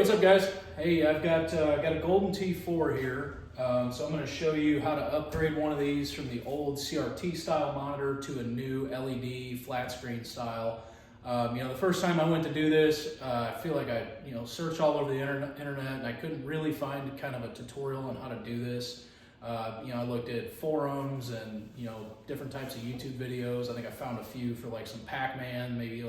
what's up guys? Hey, I've got a Golden Tee Fore here. So I'm going to show you how to upgrade one of these from the old CRT style monitor to a new LED flat screen style. The first time I went to do this, I feel like I searched all over the internet and I couldn't really find kind of a tutorial on how to do this. I looked at forums and different types of YouTube videos. I think I found a few for like some Pac-Man, maybe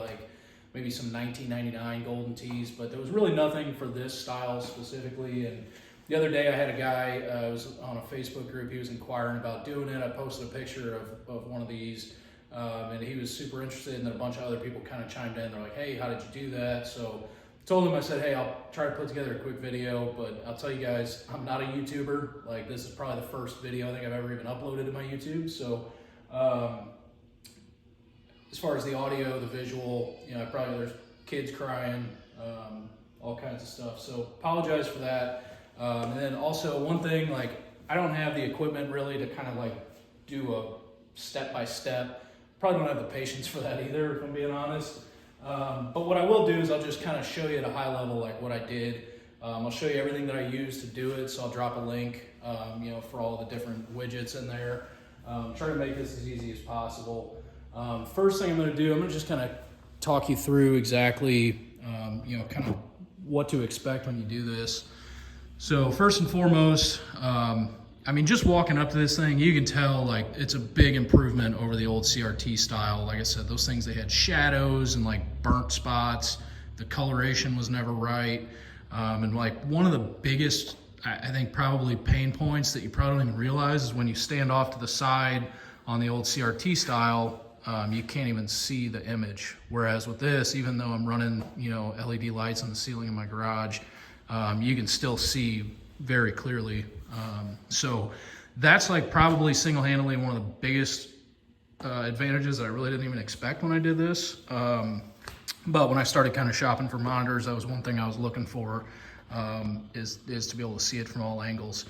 some 1999 Golden Tees, but there was really nothing for this style specifically. And the other day I had a guy, was on a Facebook group, he was inquiring about doing it. I posted a picture of one of these, and he was super interested, and then a bunch of other people kind of chimed in. They're like, hey, how did you do that? So I told him, I said, hey, I'll try to put together a quick video, but I'll tell you guys, I'm not a YouTuber. Like, this is probably the first video I think I've ever even uploaded to my YouTube. So as far as the audio, the visual, there's kids crying, all kinds of stuff. So apologize for that. And then also one thing, I don't have the equipment really to kind of do a step-by-step. Probably don't have the patience for that either, if I'm being honest. But what I will do is I'll just kind of show you at a high level what I did. I'll show you everything that I used to do it. So I'll drop a link, for all the different widgets in there. Try to make this as easy as possible. First thing I'm going to do, I'm going to just kind of talk you through exactly, kind of what to expect when you do this. So first and foremost, just walking up to this thing, you can tell it's a big improvement over the old CRT style. Like I said, those things, they had shadows and burnt spots. The coloration was never right. And one of the biggest, I think probably pain points that you probably don't even realize is when you stand off to the side on the old CRT style, you can't even see the image. Whereas with this, even though I'm running, LED lights on the ceiling in my garage, you can still see very clearly. So that's probably single-handedly one of the biggest advantages that I really didn't even expect when I did this. But when I started kind of shopping for monitors, that was one thing I was looking for, is to be able to see it from all angles.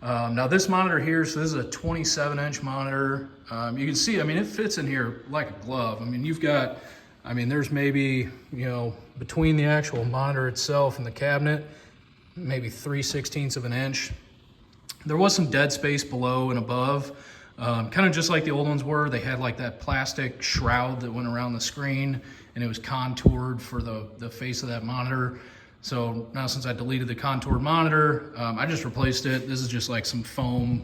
Now this monitor here, so this is a 27-inch monitor. You can see, it fits in here like a glove. You've got, there's maybe, between the actual monitor itself and the cabinet, maybe 3/16 of an inch. There was some dead space below and above, kind of just like the old ones were. They had that plastic shroud that went around the screen, and it was contoured for the face of that monitor. So now since I deleted the contoured monitor, I just replaced it. This is just some foam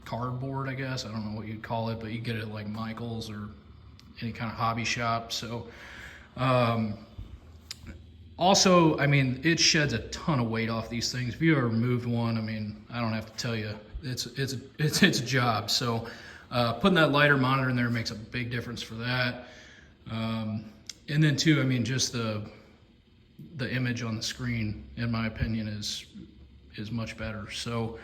cardboard, I guess. I don't know what you'd call it, but you get it at Michael's or any kind of hobby shop. So also, it sheds a ton of weight off these things. If you ever moved one, I don't have to tell you, it's a job. So putting that lighter monitor in there makes a big difference for that. And then too, just the image on the screen, in my opinion, is much better. So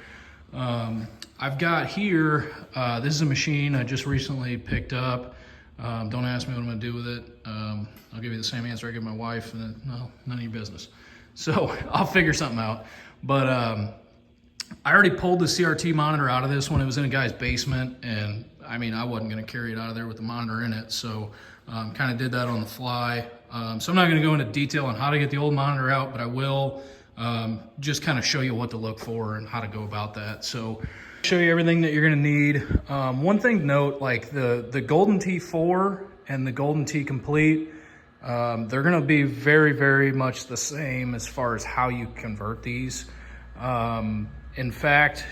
I've got here, this is a machine I just recently picked up. Don't ask me what I'm gonna do with it. I'll give you the same answer I give my wife, and then, no, none of your business. So I'll figure something out. But I already pulled the CRT monitor out of this when it was in a guy's basement, and I wasn't gonna carry it out of there with the monitor in it. So kind of did that on the fly. So I'm not going to go into detail on how to get the old monitor out, but I will just kind of show you what to look for and how to go about that. So show you everything that you're going to need. One thing to note, the Golden Tee Fore and the Golden Tee Complete, they're going to be very, very much the same as far as how you convert these. In fact,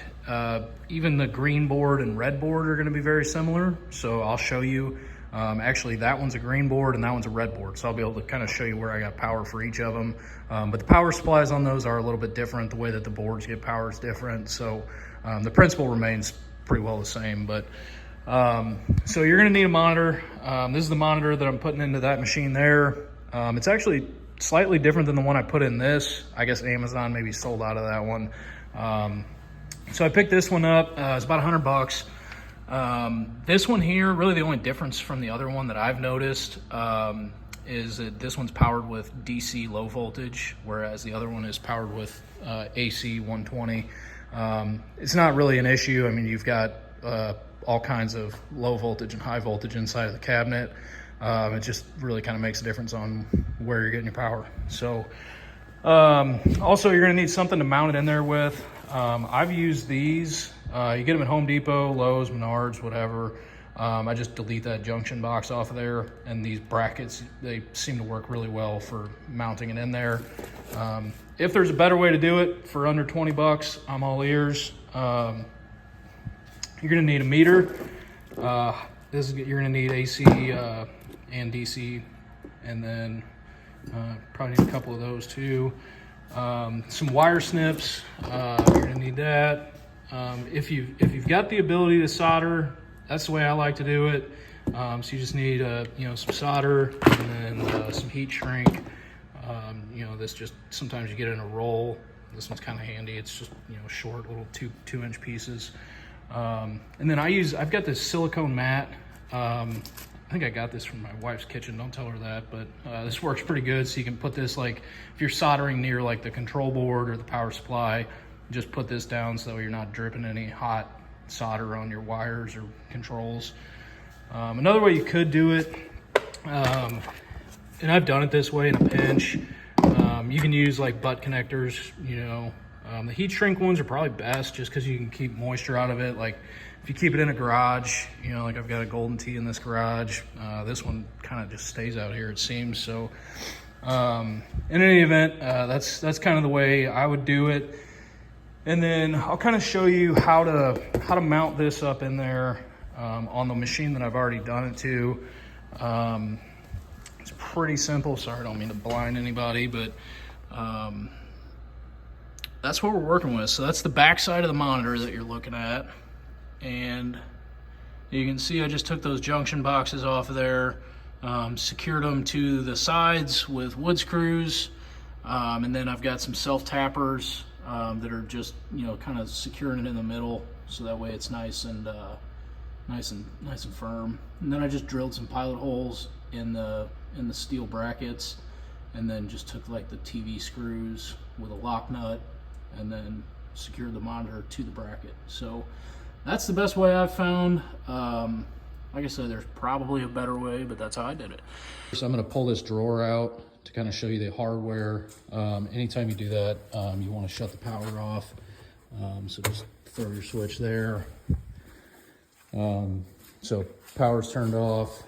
even the green board and red board are going to be very similar. So I'll show you. Actually, that one's a green board and that one's a red board. So I'll be able to kind of show you where I got power for each of them. But the power supplies on those are a little bit different. The way that the boards get power is different. So the principle remains pretty well the same. But so you're going to need a monitor. This is the monitor that I'm putting into that machine there. It's actually slightly different than the one I put in this. I guess Amazon maybe sold out of that one. So I picked this one up. It's about $100. This one here, really the only difference from the other one that I've noticed is that this one's powered with DC low voltage, whereas the other one is powered with AC 120. It's not really an issue. You've got all kinds of low voltage and high voltage inside of the cabinet. It just really kind of makes a difference on where you're getting your power. So also you're gonna need something to mount it in there with. I've used these. You get them at Home Depot, Lowe's, Menards, whatever. I just delete that junction box off of there, and these brackets, they seem to work really well for mounting it in there. If there's a better way to do it for under 20 bucks, I'm all ears. You're gonna need a meter. You're gonna need AC and DC, and then probably need a couple of those too. Some wire snips, you're gonna need that. If you've got the ability to solder, that's the way I like to do it. So you just need some solder, and then some heat shrink. This just, sometimes you get it in a roll. This one's kind of handy. It's just short little two inch pieces. And then I've got this silicone mat. I think I got this from my wife's kitchen. Don't tell her that, but this works pretty good. So you can put this, like, if you're soldering near like the control board or the power supply, just put this down so you're not dripping any hot solder on your wires or controls. Another way you could do it, and I've done it this way in a pinch, you can use like butt connectors. The heat shrink ones are probably best just because you can keep moisture out of it. Like if you keep it in a garage, like I've got a Golden Tee in this garage, this one kind of just stays out here, it seems. So in any event, that's kind of the way I would do it. And then I'll kind of show you how to mount this up in there on the machine that I've already done it to. It's pretty simple. Sorry, I don't mean to blind anybody, but that's what we're working with. So that's the back side of the monitor that you're looking at. And you can see I just took those junction boxes off of there, secured them to the sides with wood screws, and then I've got some self-tappers that are just kind of securing it in the middle, so that way it's nice and firm. And then I just drilled some pilot holes in the steel brackets, and then just took like the TV screws with a lock nut, and then secured the monitor to the bracket. So that's the best way I've found. Like I said, there's probably a better way, but that's how I did it. So I'm going to pull this drawer out to kind of show you the hardware. Anytime you do that, you want to shut the power off. So just throw your switch there. So power's turned off,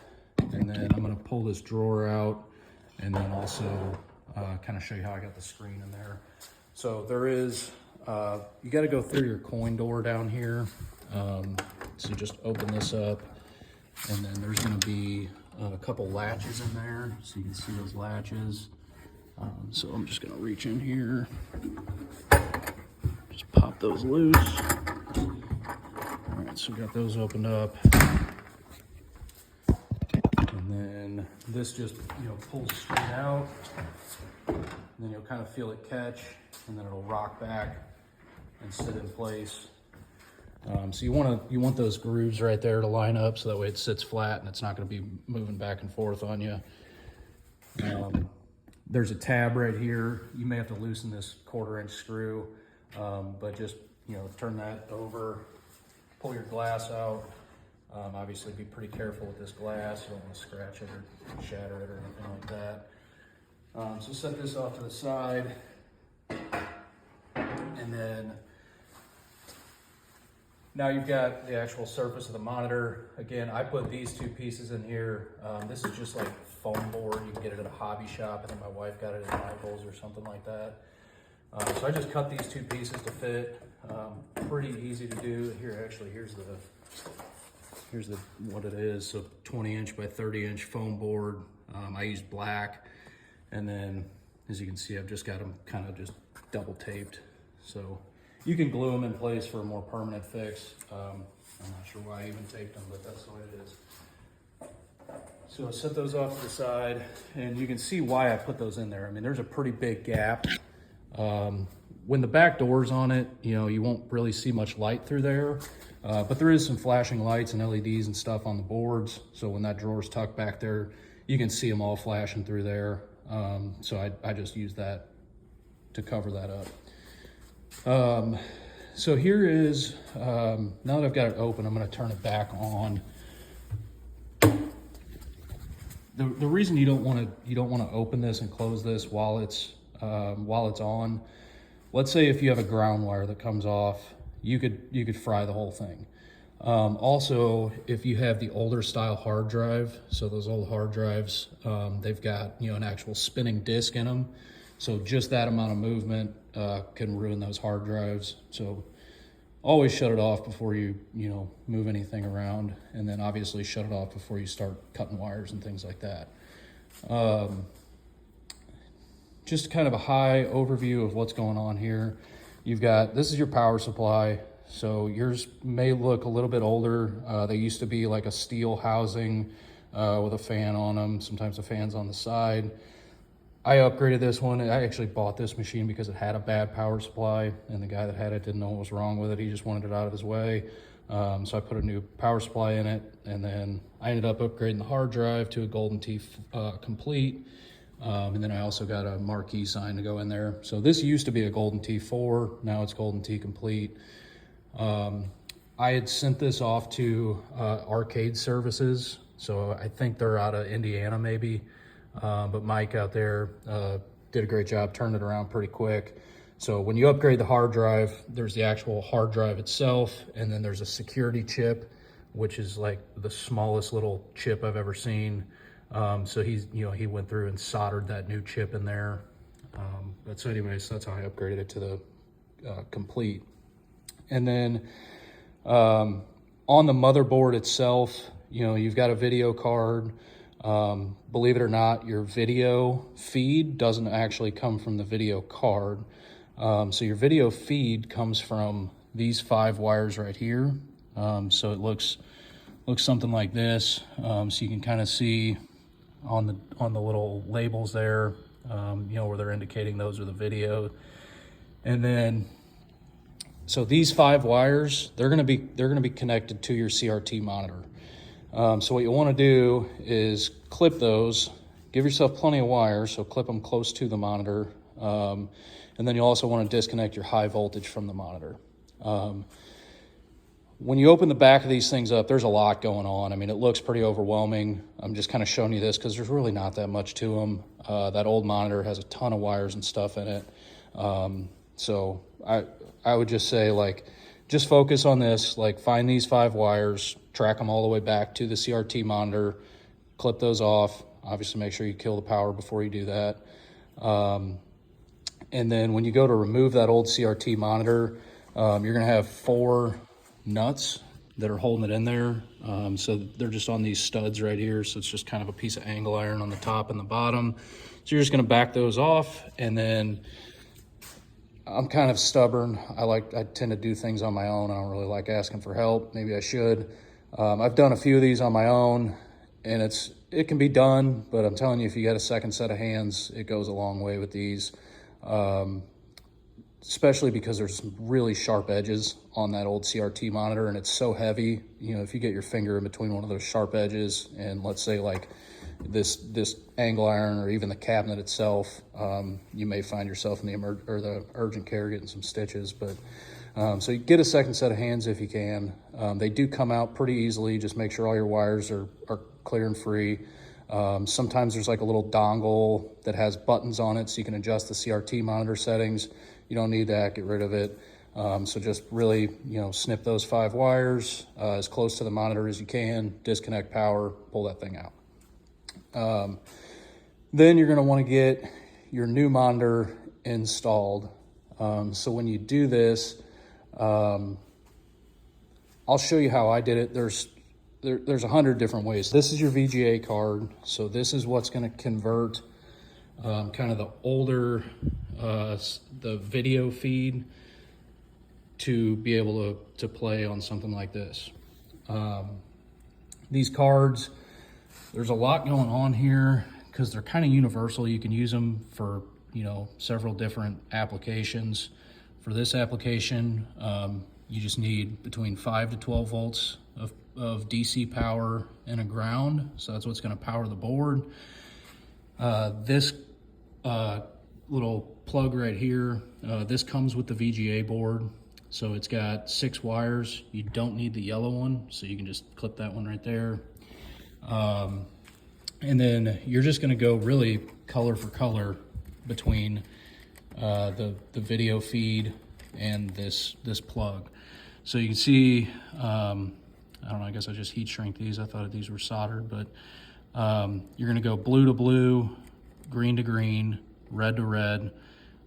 and then I'm going to pull this drawer out, and then also kind of show you how I got the screen in there. So there is, you got to go through your coin door down here. So just open this up, and then there's going to be a couple latches in there, so you can see those latches. So I'm just going to reach in here, just pop those loose. All right, so we got those opened up, and then this just pulls straight out, and then you'll kind of feel it catch, and then it'll rock back and sit in place. So you want those grooves right there to line up, so that way it sits flat and it's not going to be moving back and forth on you. There's a tab right here. You may have to loosen this 1/4 inch screw, but just turn that over, pull your glass out. Obviously be pretty careful with this glass. You don't want to scratch it or shatter it or anything like that. So set this off to the side, and then now you've got the actual surface of the monitor. Again, I put these two pieces in here. This is just like foam board. You can get it at a hobby shop. I think my wife got it at Michael's or something like that. So I just cut these two pieces to fit. Pretty easy to do. Here, actually, here's what it is. So 20 inch by 30 inch foam board. I used black, and then as you can see, I've just got them kind of just double taped. So you can glue them in place for a more permanent fix. I'm not sure why I even taped them, but that's the way it is. So I'll set those off to the side, and you can see why I put those in there. I mean, there's a pretty big gap. When the back door's on it, you won't really see much light through there, but there is some flashing lights and LEDs and stuff on the boards. So when that drawer's tucked back there, you can see them all flashing through there. So I just use that to cover that up. So here is, now that I've got it open, I'm going to turn it back on. the reason you don't want to open this and close this while it's on. Let's say if you have a ground wire that comes off, you could fry the whole thing. Also, if you have the older style hard drive, so those old hard drives, they've got an actual spinning disc in them. So just that amount of movement can ruin those hard drives. So always shut it off before you move anything around, and then obviously shut it off before you start cutting wires and things like that. Just kind of a high overview of what's going on here. This is your power supply. So yours may look a little bit older. They used to be like a steel housing with a fan on them. Sometimes the fan's on the side. I upgraded this one. I actually bought this machine because it had a bad power supply, and the guy that had it didn't know what was wrong with it. He just wanted it out of his way. So I put a new power supply in it, and then I ended up upgrading the hard drive to a Golden Tee Complete. And then I also got a marquee sign to go in there. So this used to be a Golden Tee Fore, now it's Golden Tee Complete. I had sent this off to Arcade Services, so I think they're out of Indiana maybe. But Mike out there did a great job, turned it around pretty quick. So when you upgrade the hard drive, there's the actual hard drive itself, and then there's a security chip, which is like the smallest little chip I've ever seen. So he went through and soldered that new chip in there. But so anyways, that's how I upgraded it to the Complete. And then on the motherboard itself, you've got a video card. Believe it or not, your video feed doesn't actually come from the video card. So your video feed comes from these 5 wires right here. So it looks something like this. So you can kind of see on the little labels there, where they're indicating those are the video. And then, so these 5 wires, they're gonna be connected to your CRT monitor. So what you wanna do is clip those, give yourself plenty of wires, so clip them close to the monitor. And then you also wanna disconnect your high voltage from the monitor. When you open the back of these things up, there's a lot going on. I mean, it looks pretty overwhelming. I'm just kind of showing you this because there's really not that much to them. That old monitor has a ton of wires and stuff in it. So I would just say, just focus on this, find these 5 wires, track them all the way back to the CRT monitor, clip those off. Obviously make sure you kill the power before you do that. And then when you go to remove that old CRT monitor, you're gonna have 4 nuts that are holding it in there. So they're just on these studs right here. So it's just kind of a piece of angle iron on the top and the bottom. So you're just gonna back those off, and then I'm kind of stubborn. I tend to do things on my own. I don't really like asking for help. Maybe I should. I've done a few of these on my own, and it can be done, but I'm telling you, if you got a second set of hands, it goes a long way with these. Especially because there's some really sharp edges on that old CRT monitor, and it's so heavy. If you get your finger in between one of those sharp edges, and let's say this angle iron or even the cabinet itself, you may find yourself in the urgent care getting some stitches. But so you get a second set of hands if you can. They do come out pretty easily. Just make sure all your wires are clear and free. Sometimes there's like a little dongle that has buttons on it so you can adjust the CRT monitor settings. You don't need that, get rid of it. So just really, snip those 5 wires as close to the monitor as you can, disconnect power, pull that thing out. Then you're gonna wanna get your new monitor installed. So when you do this, I'll show you how I did it. There's 100 different ways. This is your VGA card. So this is what's gonna convert kind of the older, the video feed to be able to play on something like this. These cards, there's a lot going on here because they're kind of universal. You can use them for, several different applications. For this application, you just need between 5 to 12 volts of DC power and a ground. So that's what's gonna power the board. This little plug right here, this comes with the VGA board. So it's got 6 wires. You don't need the yellow one, so you can just clip that one right there. And And then you're just gonna go really color for color between the video feed and this plug. So you can see, I don't know, I guess I just heat shrink these. I thought these were soldered, but you're gonna go blue to blue, green to green, red to red,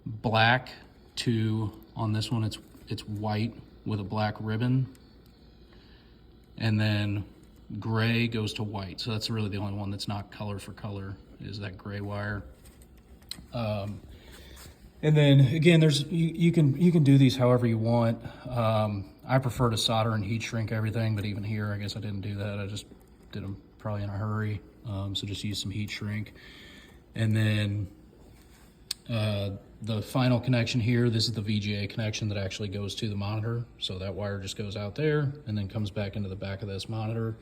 black to, on this one it's white with a black ribbon, and then gray goes to white. So that's really the only one that's not color for color, is that gray wire. And then again, you can do these however you want. I prefer to solder and heat shrink everything, but even here, I guess I didn't do that. I just did them probably in a hurry. So just use some heat shrink. And then the final connection here, this is the VGA connection that actually goes to the monitor. So that wire just goes out there and then comes back into the back of this monitor.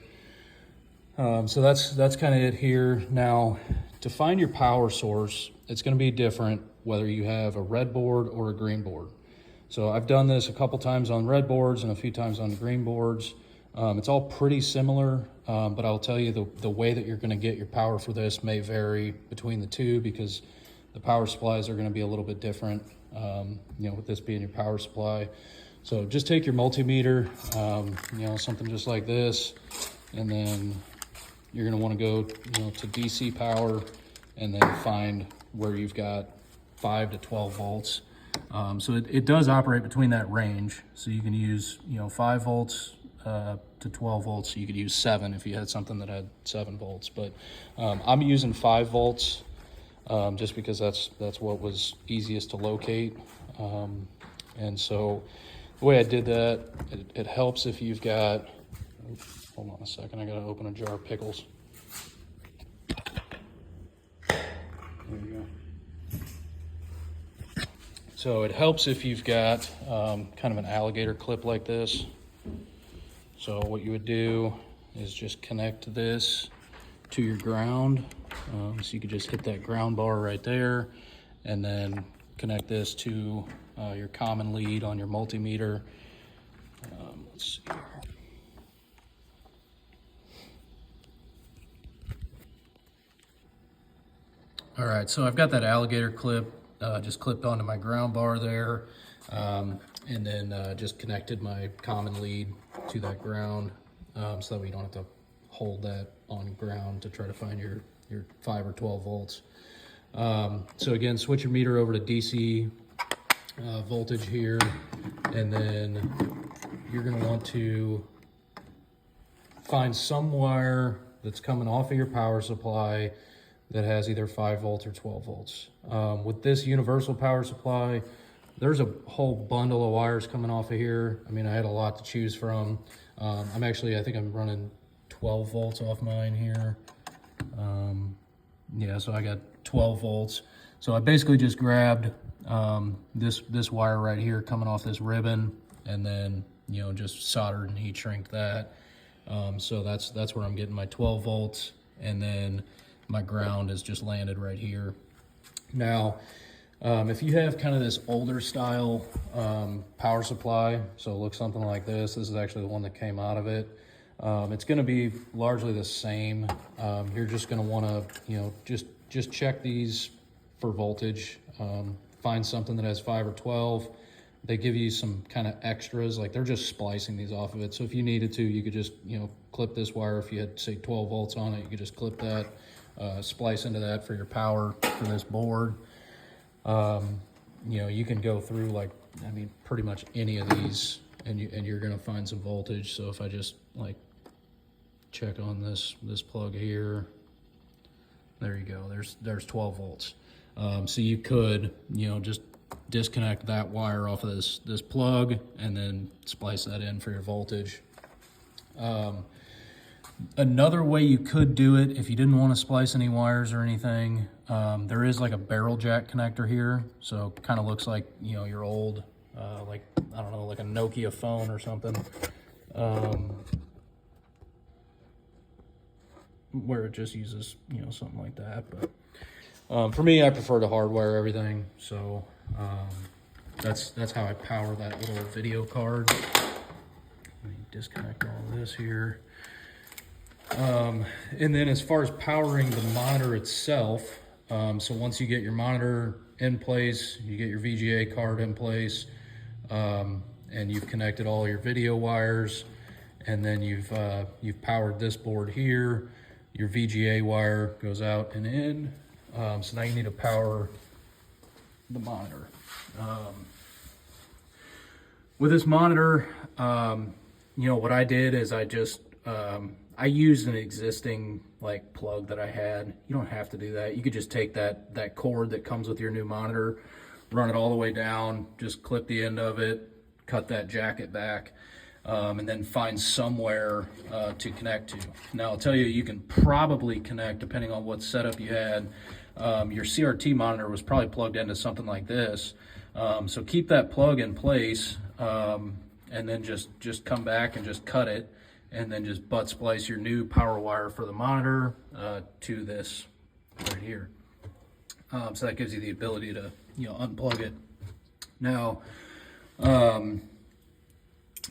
So that's kind of it here. Now, to find your power source, it's going to be different whether you have a red board or a green board. So I've done this a couple times on red boards and a few times on green boards. It's all pretty similar, but I'll tell you the way that you're going to get your power for this may vary between the two, because the power supplies are going to be a little bit different, with this being your power supply. So just take your multimeter, something just like this, and then you're going to want to go, to DC power, and then find where you've got 5 to 12 volts. So it does operate between that range. So you can use, 5 volts to 12 volts. So you could use 7 if you had something that had 7 volts. But I'm using 5 volts just because that's what was easiest to locate. And so the way I did that, it helps if you've got, hold on a second, I gotta open a jar of pickles. There you go. So it helps if you've got kind of an alligator clip like this. So what you would do is just connect this to your ground. So you could just hit that ground bar right there, and then connect this to your common lead on your multimeter. Let's see here. All right, so I've got that alligator clip just clipped onto my ground bar there, and then just connected my common lead to that ground, so that we don't have to hold that on ground to try to find your 5 or 12 volts. So again, switch your meter over to DC voltage here, and then you're going to want to find some wire that's coming off of your power supply that has either 5 volts or 12 volts. With this universal power supply, there's a whole bundle of wires coming off of here. I mean, I had a lot to choose from. I think I'm running 12 volts off mine here. Yeah, so I got 12 volts. So I basically just grabbed this wire right here coming off this ribbon, and then just soldered and heat shrink that. So that's where I'm getting my 12 volts, and then my ground is just landed right here. Now, if you have kind of this older style power supply, so it looks something like this. This is actually the one that came out of it. It's going to be largely the same. You're just going to want to, just check these for voltage. Find something that has 5 or 12. They give you some kind of extras, like they're just splicing these off of it. So if you needed to, you could just, clip this wire. If you had, say, 12 volts on it, you could just clip that, splice into that for your power for this board. You can go through pretty much any of these, and you're going to find some voltage. So if I just check on this plug here, there you go. There's 12 volts. So you could, just disconnect that wire off of this plug and then splice that in for your voltage. Another way you could do it, if you didn't want to splice any wires or anything, there is like a barrel jack connector here. So it kind of looks like, your old, I don't know, like a Nokia phone or something. Where it just uses, something like that. But for me, I prefer to hardwire everything. So that's how I power that little video card. Let me disconnect all this here. And then as far as powering the monitor itself, so once you get your monitor in place, you get your VGA card in place, and you've connected all your video wires, and then you've powered this board here, your VGA wire goes out and in. So now you need to power the monitor. With this monitor, you know, what I did is I used an existing like plug that I had. You don't have to do that. You could just take that cord that comes with your new monitor, run it all the way down, just clip the end of it, cut that jacket back, and then find somewhere to connect to. Now I'll tell you, you can probably connect, depending on what setup you had. Your CRT monitor was probably plugged into something like this. So keep that plug in place, and then just come back and just cut it, and then just butt splice your new power wire for the monitor to this right here. So that gives you the ability to, you know, unplug it. Now,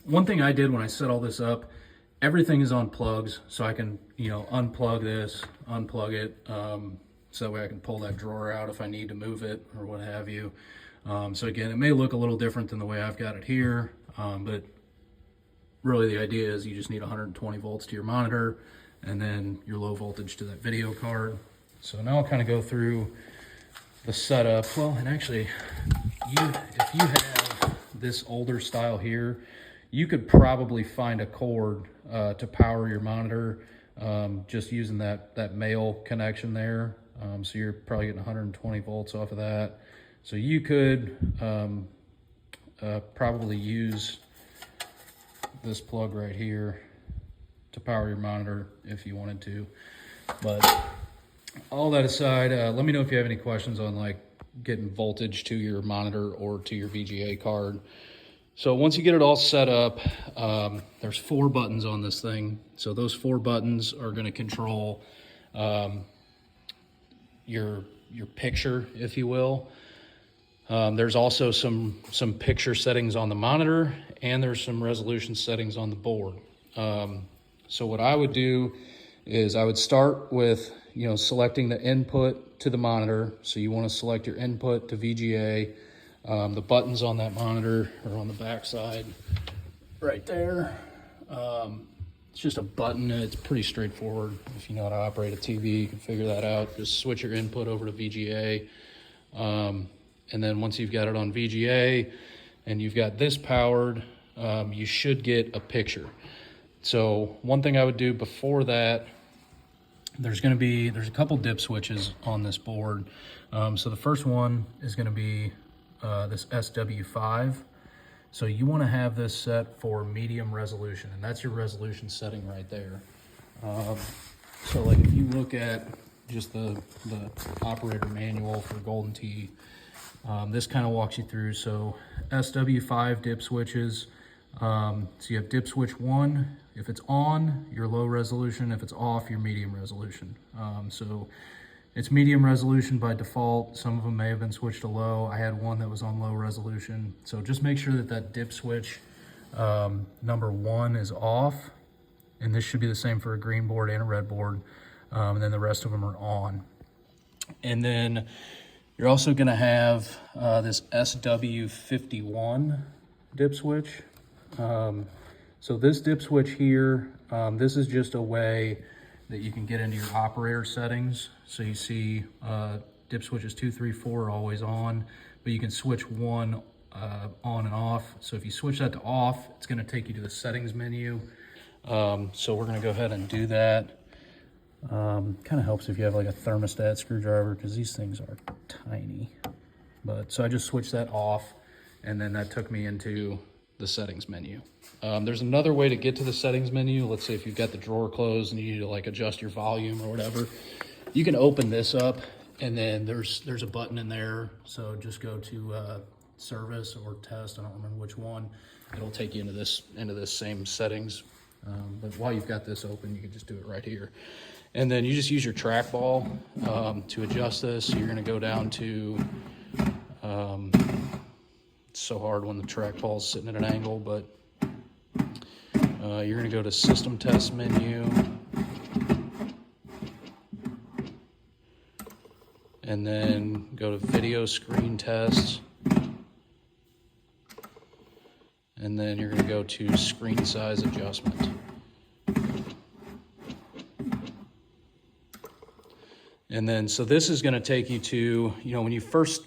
one thing I did when I set all this up, everything is on plugs, so I can, you know, unplug this, unplug it, so that way I can pull that drawer out if I need to move it or what have you. So again, it may look a little different than the way I've got it here, but really the idea is you just need 120 volts to your monitor and then your low voltage to that video card. So now I'll kind of go through the setup. Well, and actually, if you have this older style here, you could probably find a cord to power your monitor just using that male connection there. So you're probably getting 120 volts off of that. So you could probably use this plug right here to power your monitor if you wanted to. But all that aside, let me know if you have any questions on like getting voltage to your monitor or to your VGA card. So once you get it all set up, there's 4 buttons on this thing. So those 4 buttons are going to control your picture, if you will. There's also some picture settings on the monitor, and there's some resolution settings on the board. So what I would do is I would start with, you know, selecting the input to the monitor. So you want to select your input to VGA. The buttons on that monitor are on the back side right there. It's just a button, and it's pretty straightforward. If you know how to operate a TV, you can figure that out. Just switch your input over to VGA. And then once you've got it on VGA and you've got this powered, you should get a picture. So one thing I would do before that, there's a couple dip switches on this board. So the first one is going to be this SW5. So you want to have this set for medium resolution, and that's your resolution setting right there. So like if you look at just the operator manual for Golden Tee, this kind of walks you through. So SW5 dip switches. So you have dip switch 1. If it's on, you're low resolution. If it's off, you're medium resolution. So it's medium resolution by default. Some of them may have been switched to low. I had one that was on low resolution. So just make sure that dip switch number 1 is off. And this should be the same for a green board and a red board. And then the rest of them are on. And then you're also going to have this SW51 dip switch. So this dip switch here, this is just a way that you can get into your operator settings. So you see dip switches 2, 3, 4 are always on, but you can switch one on and off. So if you switch that to off, it's going to take you to the settings menu. So we're going to go ahead and do that. Kind of helps if you have like a thermostat screwdriver, because these things are tiny. But so I just switched that off, and then that took me into the settings menu. There's another way to get to the settings menu. Let's say if you've got the drawer closed and you need to like adjust your volume or whatever, you can open this up, and then there's a button in there. So just go to service or test, I don't remember which one. It'll take you into this same settings. But while you've got this open, you can just do it right here. And then you just use your trackball to adjust this. So you're going to go down to, it's so hard when the trackball is sitting at an angle, but you're going to go to system test menu. and then go to video screen test. And then you're going to go to screen size adjustment. And then, so this is going to take you to, when you first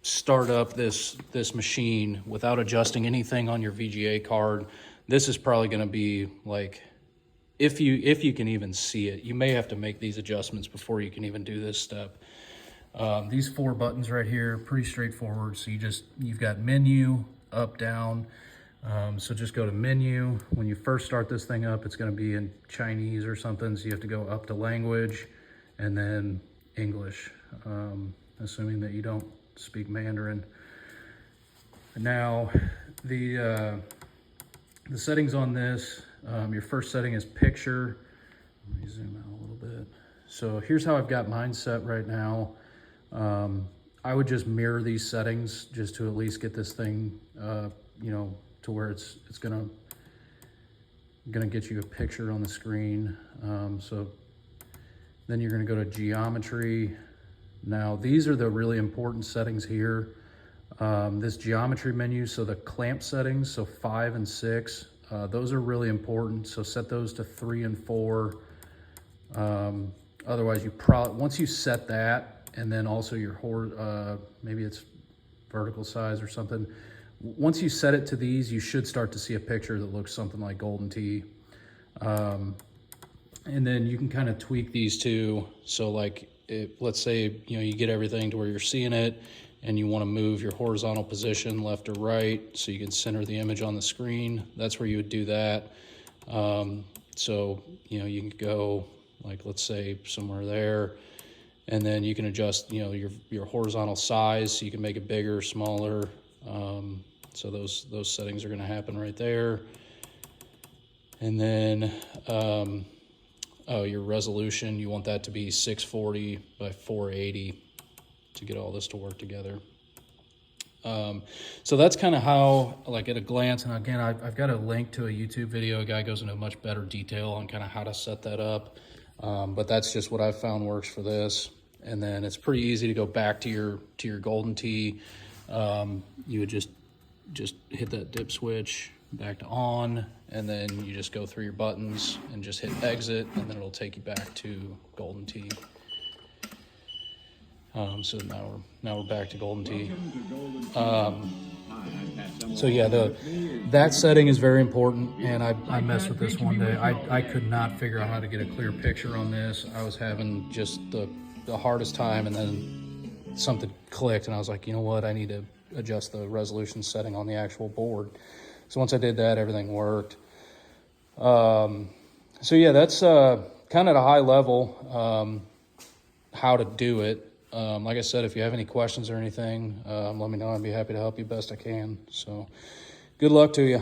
start up this machine without adjusting anything on your VGA card, this is probably going to be like, if you can even see it, you may have to make these adjustments before you can even do this step. These 4 buttons right here, pretty straightforward. So you've got menu, up, down. So just go to menu. When you first start this thing up, it's going to be in Chinese or something. So you have to go up to language and then English, assuming that you don't speak Mandarin. Now, the settings on this, your first setting is picture. Let me zoom out a little bit. So here's how I've got mine set right now. I would just mirror these settings just to at least get this thing, to where it's gonna get you a picture on the screen. So then you're gonna go to geometry. Now these are the really important settings here. This geometry menu, so the clamp settings, so 5 and 6, those are really important. So set those to 3 and 4. Otherwise, once you set that, and then also your maybe it's vertical size or something. Once you set it to these, you should start to see a picture that looks something like Golden Tee. And then you can kind of tweak these too. So like, let's say, you get everything to where you're seeing it and you want to move your horizontal position left or right so you can center the image on the screen. That's where you would do that. So, you can go like, let's say somewhere there, and then you can adjust, your horizontal size so you can make it bigger, smaller. So those settings are going to happen right there. And then, your resolution, you want that to be 640 by 480 to get all this to work together. So that's kind of how, like at a glance, and again, I've got a link to a YouTube video. A guy goes into much better detail on kind of how to set that up. But that's just what I've found works for this. And then it's pretty easy to go back to your Golden Tee. You would just hit that dip switch back to on, and then you just go through your buttons and just hit exit, and then it'll take you back to Golden Tee. So now we're back to Golden Tee. So yeah, that setting is very important, and I messed with this one day. I could not figure out how to get a clear picture on this. I was having just the hardest time, and then something clicked, and I was like, you know what, I need to adjust the resolution setting on the actual board. So once I did that, everything worked. So yeah, that's kind of at a high level how to do it. Like I said, if you have any questions or anything, let me know. I'd be happy to help you best I can. So good luck to you.